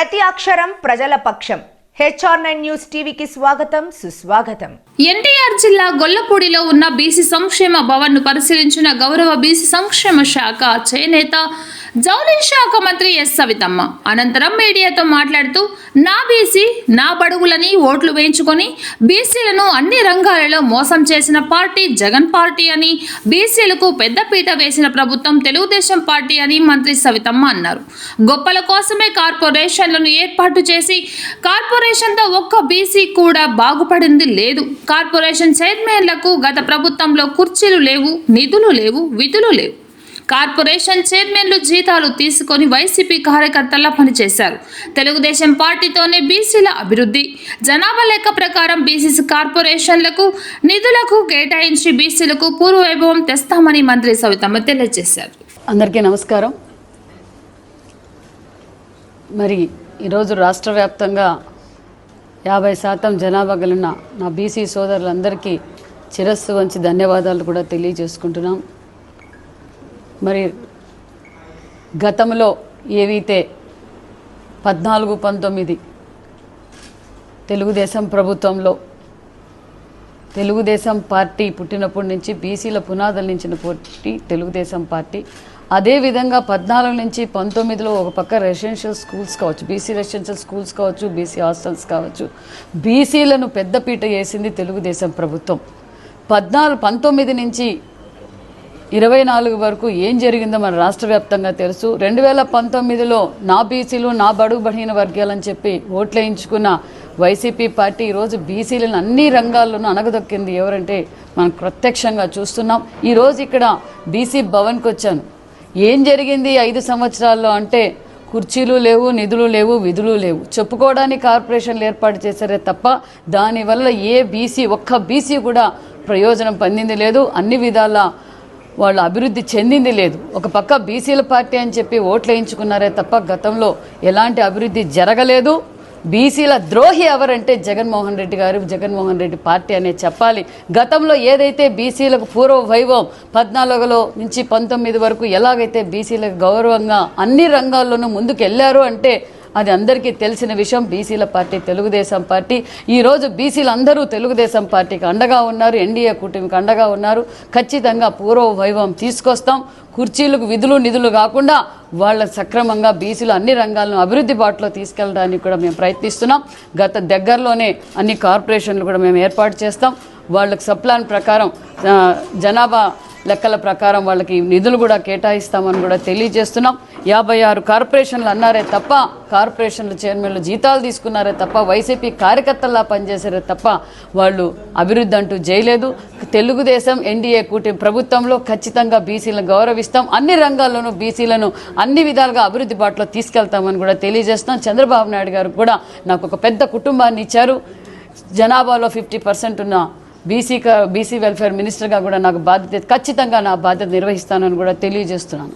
ప్రతి అక్షరం ప్రజల పక్షం. HR9 న్యూస్ టీవీకి స్వాగతం, సుస్వాగతం. ఎన్టీఆర్ జిల్లా గొల్లపూడిలో ఉన్న బీసీ సంక్షేమ భవన్ ను పరిశీలించిన గౌరవ బీసీ సంక్షేమ శాఖ చేనేత జౌళి శాఖ మంత్రి ఎస్ సవితమ్మ అనంతరం మీడియాతో మాట్లాడుతూ నా బీసీ నా బడుగులని ఓట్లు వేయించుకొని బీసీలను అన్ని రంగాలలో మోసం చేసిన పార్టీ జగన్ పార్టీ అని, బీసీలకు పెద్దపీట వేసిన ప్రభుత్వం తెలుగుదేశం పార్టీ అని మంత్రి సవితమ్మ అన్నారు. గొప్పల కోసమే కార్పొరేషన్లను ఏర్పాటు చేసి కార్పొరేషన్తో ఒక్క బీసీ కూడా బాగుపడింది లేదు. కార్పొరేషన్ చైర్మన్లకు గత ప్రభుత్వంలో కుర్చీలు లేవు, నిధులు లేవు, విధులు లేవు. కార్పొరేషన్ చైర్మన్లు జీతాలు తీసుకొని వైసీపీ కార్యకర్తల్లా పనిచేశారు. తెలుగుదేశం పార్టీతోనే బీసీల అభివృద్ధి. జనాభా లెక్క ప్రకారం బీసీ కార్పొరేషన్లకు నిధులకు కేటాయించి బీసీలకు పూర్వవైభవం తెస్తామని మంత్రి సవితమ్మ తెలియజేశారు. అందరికీ నమస్కారం. మరి ఈరోజు రాష్ట్ర వ్యాప్తంగా 50% జనాభా కలిగిన నా బీసీ సోదరులందరికీ శిరస్సు వంచి ధన్యవాదాలు కూడా తెలియజేసుకుంటున్నాం. మరి గతంలో ఏవైతే 14-19 తెలుగుదేశం ప్రభుత్వంలో తెలుగుదేశం పార్టీ పుట్టినప్పటి నుంచి బీసీల పునాదుల నుంచిన పార్టీ తెలుగుదేశం పార్టీ. అదేవిధంగా 14 నుంచి 19లో ఒక పక్క రెసిడెన్షియల్ స్కూల్స్ కావచ్చు, బీసీ రెసిడెన్షియల్ స్కూల్స్ కావచ్చు, బీసీ హాస్టల్స్ కావచ్చు, బీసీలను పెద్దపీట వేసింది తెలుగుదేశం ప్రభుత్వం. 19 నుంచి 24 వరకు ఏం జరిగిందో మన రాష్ట్ర వ్యాప్తంగా తెలుసు. 2019లో నా బీసీలు నా బడుగు బలహీన వర్గాలని చెప్పి ఓట్లేయించుకున్న వైసీపీ పార్టీ ఈరోజు బీసీలను అన్ని రంగాల్లోనూ అణగదొక్కింది. ఎవరంటే మనం ప్రత్యక్షంగా చూస్తున్నాం. ఈరోజు ఇక్కడ బీసీ భవన్కి వచ్చాను. ఏం జరిగింది 5 సంవత్సరాల్లో అంటే కుర్చీలు లేవు, నిధులు లేవు, విధులు లేవు. చెప్పుకోవడానికి కార్పొరేషన్లు ఏర్పాటు చేశారే తప్ప దానివల్ల ఏ బీసీ ఒక్క బీసీ కూడా ప్రయోజనం పొందింది లేదు. అన్ని విధాల వాళ్ళు అభివృద్ధి చెందింది లేదు. ఒక పక్క బీసీల పార్టీ అని చెప్పి ఓట్లు వేయించుకున్నారే తప్ప గతంలో ఎలాంటి అభివృద్ధి జరగలేదు. బీసీల ద్రోహి ఎవరంటే జగన్మోహన్ రెడ్డి గారు, జగన్మోహన్ రెడ్డి పార్టీ అనే చెప్పాలి. గతంలో ఏదైతే బీసీలకు పూర్వ వైభవం 14లో నుంచి 19 వరకు ఎలాగైతే బీసీలకు గౌరవంగా అన్ని రంగాల్లోనూ ముందుకు వెళ్ళారు అంటే అది అందరికీ తెలిసిన విషయం. బీసీల పార్టీ తెలుగుదేశం పార్టీ. ఈరోజు బీసీలు అందరూ తెలుగుదేశం పార్టీకి అండగా ఉన్నారు, ఎన్డీఏ కూటమికి అండగా ఉన్నారు. ఖచ్చితంగా పూర్వ వైభవం తీసుకొస్తాం. కుర్చీలకు విధులు నిధులు కాకుండా వాళ్ళ సక్రమంగా బీసీలు అన్ని రంగాలను అభివృద్ధి బాటలో తీసుకెళ్ళడానికి కూడా మేము ప్రయత్నిస్తున్నాం. దగ్గరలోనే అన్ని కార్పొరేషన్లు కూడా మేము ఏర్పాటు చేస్తాం. వాళ్ళకి సప్లాన్ ప్రకారం జనాభా లెక్కల ప్రకారం వాళ్ళకి నిధులు కూడా కేటాయిస్తామని కూడా తెలియజేస్తున్నాం. 56 కార్పొరేషన్లు అన్నారే తప్ప కార్పొరేషన్ల చైర్మన్లు జీతాలు తీసుకున్నారే తప్ప వైసీపీ కార్యకర్తల్లా పనిచేశారే తప్ప వాళ్ళు అభివృద్ధి అంటూ చేయలేదు. తెలుగుదేశం ఎన్డీఏ కూటమి ప్రభుత్వంలో ఖచ్చితంగా బీసీలను గౌరవిస్తాం. అన్ని రంగాల్లోనూ బీసీలను అన్ని విధాలుగా అభివృద్ధి బాటలో తీసుకెళ్తామని కూడా తెలియజేస్తున్నాం. చంద్రబాబు నాయుడు గారు కూడా నాకు ఒక పెద్ద కుటుంబాన్ని ఇచ్చారు. జనాభాలో 50% ఉన్న బీసీ వెల్ఫేర్ మినిస్టర్గా కూడా నాకు బాధ్యత, ఖచ్చితంగా నా బాధ్యత నిర్వహిస్తానని కూడా తెలియజేస్తున్నాను.